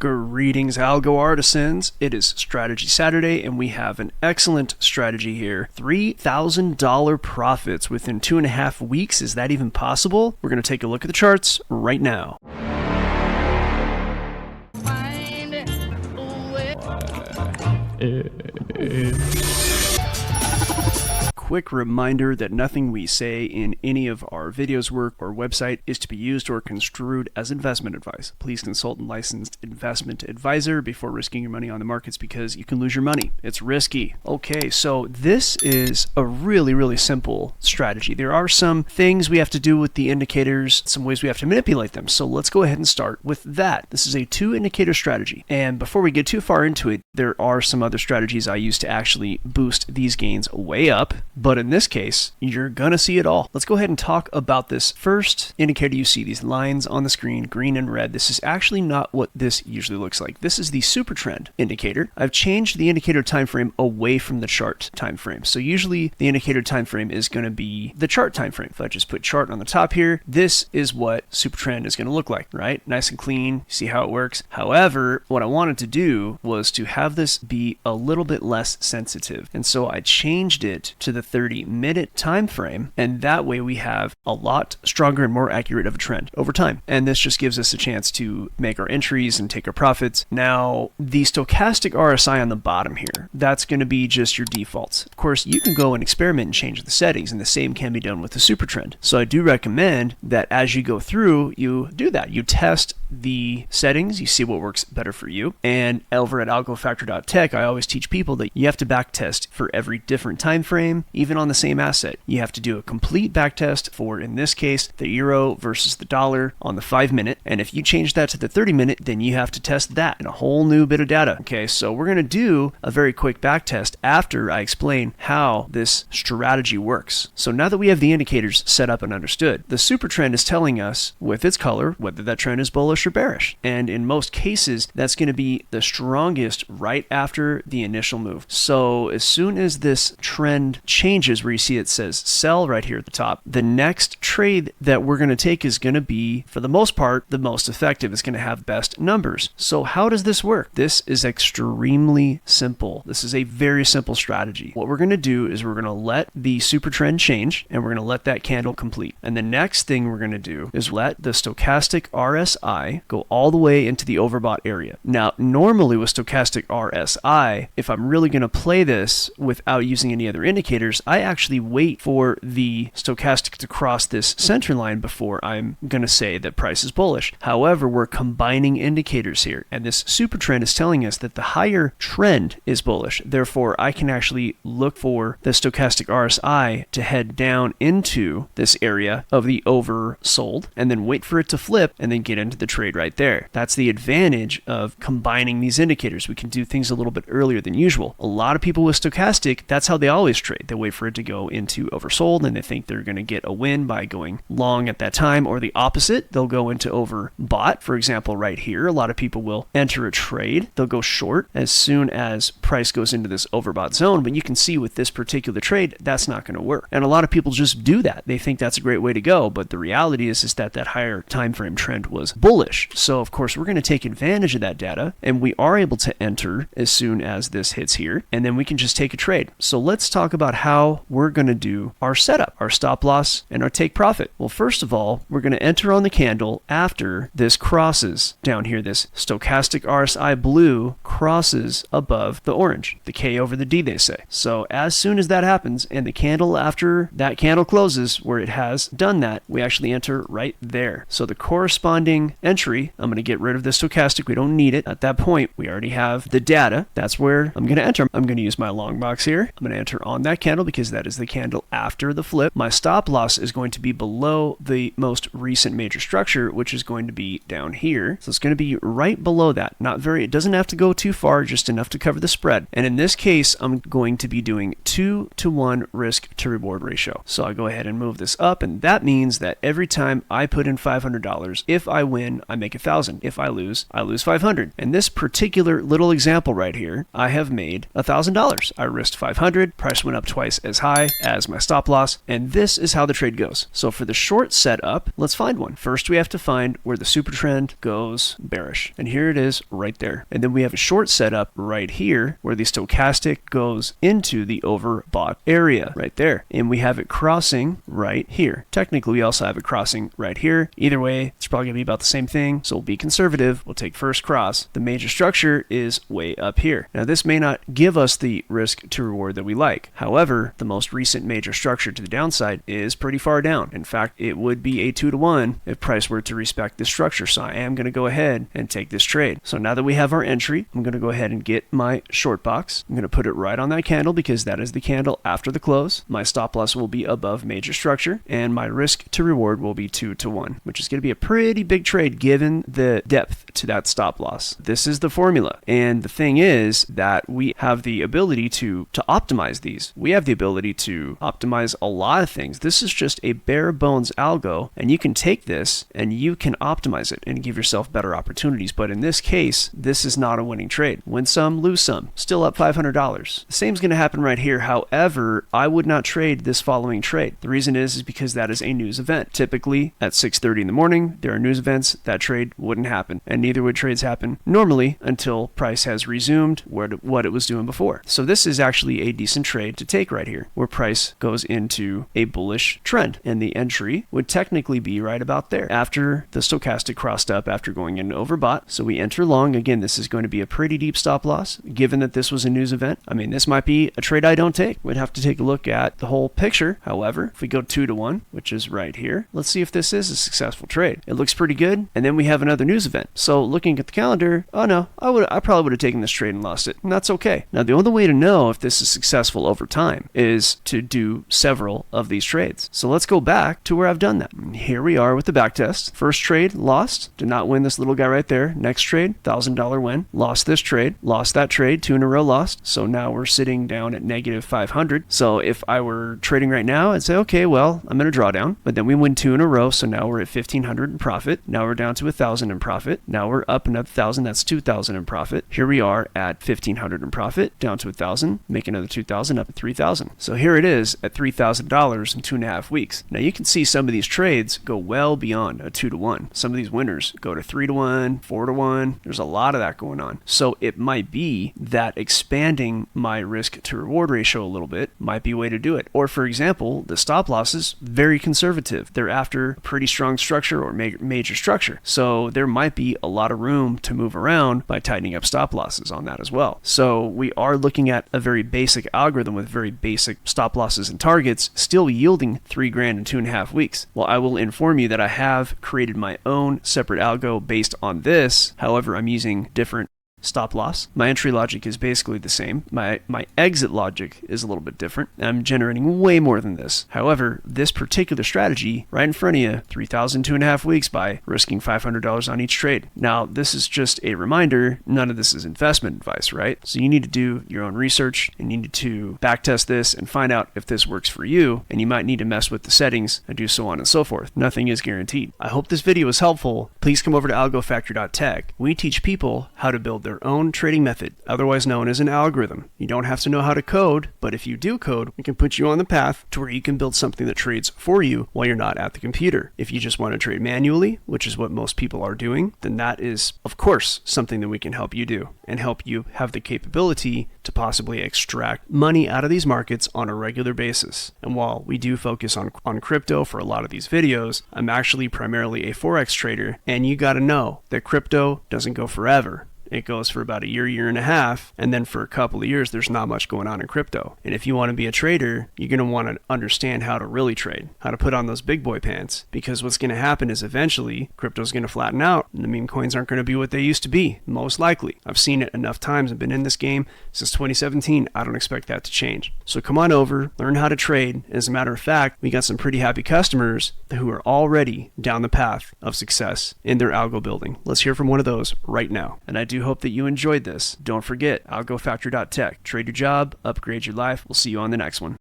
Greetings, Algo artisans. It is Strategy Saturday, and we have an excellent strategy here. $3,000 profits within 2.5 weeks. Is that even possible? We're going to take a look at the charts right now. Quick reminder that nothing we say in any of our videos, work, or website is to be used or construed as investment advice. Please consult a licensed investment advisor before risking your money on the markets because you can lose your money. It's risky. Okay, so this is a really simple strategy. There are some things we have to do with the indicators, some ways we have to manipulate them. So let's go ahead and start with that. This is a 2-indicator strategy. And before we get too far into it, there are some other strategies I use to actually boost these gains way up. But in this case, you're gonna see it all. Let's go ahead and talk about this first indicator. You see these lines on the screen, green and red. This is actually not what this usually looks like. This is the super trend indicator. I've changed the indicator time frame away from the chart time frame. So usually the indicator time frame is gonna be the chart time frame. If I just put chart on the top here, this is what super trend is gonna look like, right? Nice and clean, see how it works. However, what I wanted to do was to have this be a little bit less sensitive. And so I changed it to the 30-minute time frame, and that way we have a lot stronger and more accurate of a trend over time. And this just gives us a chance to make our entries and take our profits. Now, the stochastic RSI on the bottom here, that's going to be just your defaults. Of course, you can go and experiment and change the settings, and the same can be done with the super trend. So I do recommend that as you go through, you do that. You test the settings, you see what works better for you. And over at algofactory.tech, I always teach people that you have to backtest for every different time frame, even on the same asset. You have to do a complete backtest for, in this case, the euro versus the dollar on the 5-minute. And if you change that to the 30-minute, then you have to test that in a whole new bit of data. Okay, so we're going to do a very quick backtest after I explain how this strategy works. So now that we have the indicators set up and understood, the super trend is telling us with its color whether that trend is bullish or bearish. And in most cases, that's going to be the strongest right after the initial move. So as soon as this trend changes, where you see it says sell right here at the top, the next trade that we're going to take is going to be, for the most part, the most effective. It's going to have best numbers. So how does this work? This is extremely simple. This is a very simple strategy. What we're going to do is we're going to let the super trend change, and we're going to let that candle complete. And the next thing we're going to do is let the stochastic RSI go all the way into the overbought area. Now, normally with stochastic RSI, if I'm really going to play this without using any other indicators, I actually wait for the stochastic to cross this center line before I'm going to say that price is bullish. However, we're combining indicators here, and this super trend is telling us that the higher trend is bullish. Therefore, I can actually look for the stochastic RSI to head down into this area of the oversold, and then wait for it to flip, and then get into the trade right there. That's the advantage of combining these indicators. We can do things a little bit earlier than usual. A lot of people with stochastic, that's how they always trade. They wait for it to go into oversold, and they think they're going to get a win by going long at that time, or the opposite, they'll go into overbought. For example, right here, a lot of people will enter a trade. They'll go short as soon as price goes into this overbought zone, but you can see with this particular trade, that's not going to work. And a lot of people just do that. They think that's a great way to go, but the reality is that that higher time frame trend was bullish. So of course, we're going to take advantage of that data, and we are able to enter as soon as this hits here, and then we can just take a trade. So let's talk about how we're going to do our setup, our stop loss, and our take profit. Well, first of all, we're going to enter on the candle after this crosses down here. This stochastic RSI blue crosses above the orange, the K over the D, they say. So as soon as that happens, and the candle after that candle closes where it has done that, we actually enter right there. So the corresponding entry, I'm going to get rid of the stochastic. We don't need it. At that point, we already have the data. That's where I'm going to enter. I'm going to use my long box here. I'm going to enter on that candle because that is the candle after the flip. My stop loss is going to be below the most recent major structure, which is going to be down here. So it's going to be right below that. Not very, it doesn't have to go too far, just enough to cover the spread. And in this case, I'm going to be doing 2-to-1 risk to reward ratio. So I go ahead and move this up, and that means that every time I put in $500, if I win I make 1,000. If I lose 500. In this particular little example right here, I have made $1,000. I risked 500, price went up twice as high as my stop loss, and this is how the trade goes. So for the short setup, let's find one. First, we have to find where the super trend goes bearish, and here it is right there. And then we have a short setup right here where the stochastic goes into the overbought area right there, and we have it crossing right here. Technically, we also have it crossing right here. Either way, it's probably gonna be about the same thing, so we'll be conservative. We'll take first cross. The major structure is way up here. Now, this may not give us the risk to reward that we like. However, the most recent major structure to the downside is pretty far down. In fact, it would be a 2-to-1 if price were to respect this structure. So I am going to go ahead and take this trade. So now that we have our entry, I'm going to go ahead and get my short box. I'm going to put it right on that candle because that is the candle after the close. My stop loss will be above major structure, and my risk to reward will be 2-to-1, which is going to be a pretty big trade given the depth to that stop loss. This is the formula. And the thing is that we have the ability to optimize these. We have the ability to optimize a lot of things. This is just a bare bones algo, and you can take this and you can optimize it and give yourself better opportunities. But in this case, this is not a winning trade. Win some, lose some. Still up $500. The same is going to happen right here. However, I would not trade this following trade. The reason is because that is a news event. Typically at 6:30 in the morning, there are news events. That trade wouldn't happen, and neither would trades happen normally until price has resumed what it was doing before. So this is actually a decent trade to take right here, where price goes into a bullish trend, and the entry would technically be right about there after the stochastic crossed up after going into overbought. So we enter long. Again, this is going to be a pretty deep stop loss given that this was a news event. I mean, this might be a trade I don't take. We'd have to take a look at the whole picture. However, if we go 2-to-1, which is right here, let's see if this is a successful trade. It looks pretty good. And then we have another news event. So looking at the calendar, oh no, I probably would have taken this trade and lost it, and that's okay. Now, the only way to know if this is successful over time is to do several of these trades. So let's go back to where I've done that. Here we are with the backtest. First trade, lost. Did not win this little guy right there. Next trade, $1,000 win. Lost this trade. Lost that trade. 2 in a row lost. So now we're sitting down at negative 500. So if I were trading right now, I'd say, okay, well, I'm going to draw down. But then we win 2 in a row. So now we're at 1,500 in profit. Now we're down to 1,000 in profit. Now we're up another 1,000. That's 2,000 in profit. Here we are at 1,500 in profit, down to 1,000, make another 2,000, up at 3,000. So here it is at $3,000 in 2.5 weeks. Now you can see some of these trades go well beyond a 2-to-1. Some of these winners go to 3-to-1, 4-to-1. There's a lot of that going on. So it might be that expanding my risk to reward ratio a little bit might be a way to do it. Or for example, the stop loss is very conservative. They're after a pretty strong structure or major structure. So there might be a lot of room to move around by tightening up stop losses on that as well. So we are looking at a very basic algorithm with very basic stop losses and targets, still yielding $3,000 in 2.5 weeks. Well, I will inform you that I have created my own separate algo based on this. However, I'm using different stop loss. My entry logic is basically the same. My exit logic is a little bit different. I'm generating way more than this. However, this particular strategy right in front of you, 3,000 2.5 weeks by risking $500 on each trade. Now, this is just a reminder. None of this is investment advice, right? So you need to do your own research and you need to backtest this and find out if this works for you. And you might need to mess with the settings and do so on and so forth. Nothing is guaranteed. I hope this video was helpful. Please come over to algofactory.tech. We teach people how to build their own trading method, otherwise known as an algorithm. You don't have to know how to code, but if you do code, we can put you on the path to where you can build something that trades for you while you're not at the computer. If you just want to trade manually, which is what most people are doing, then that is, of course, something that we can help you do and help you have the capability to possibly extract money out of these markets on a regular basis. And while we do focus on crypto for a lot of these videos, I'm actually primarily a Forex trader, and you got to know that crypto doesn't go forever. It goes for about a year and a half, and then for a couple of years, there's not much going on in crypto. And if you want to be a trader, you're going to want to understand how to really trade, how to put on those big boy pants, because what's going to happen is eventually crypto's going to flatten out, and the meme coins aren't going to be what they used to be, most likely. I've seen it enough times. I've been in this game since 2017. I don't expect that to change. So come on over, learn how to trade. As a matter of fact, we got some pretty happy customers who are already down the path of success in their algo building. Let's hear from one of those right now. And I do hope that you enjoyed this. Don't forget, algofactory.tech. Trade your job, upgrade your life. We'll see you on the next one.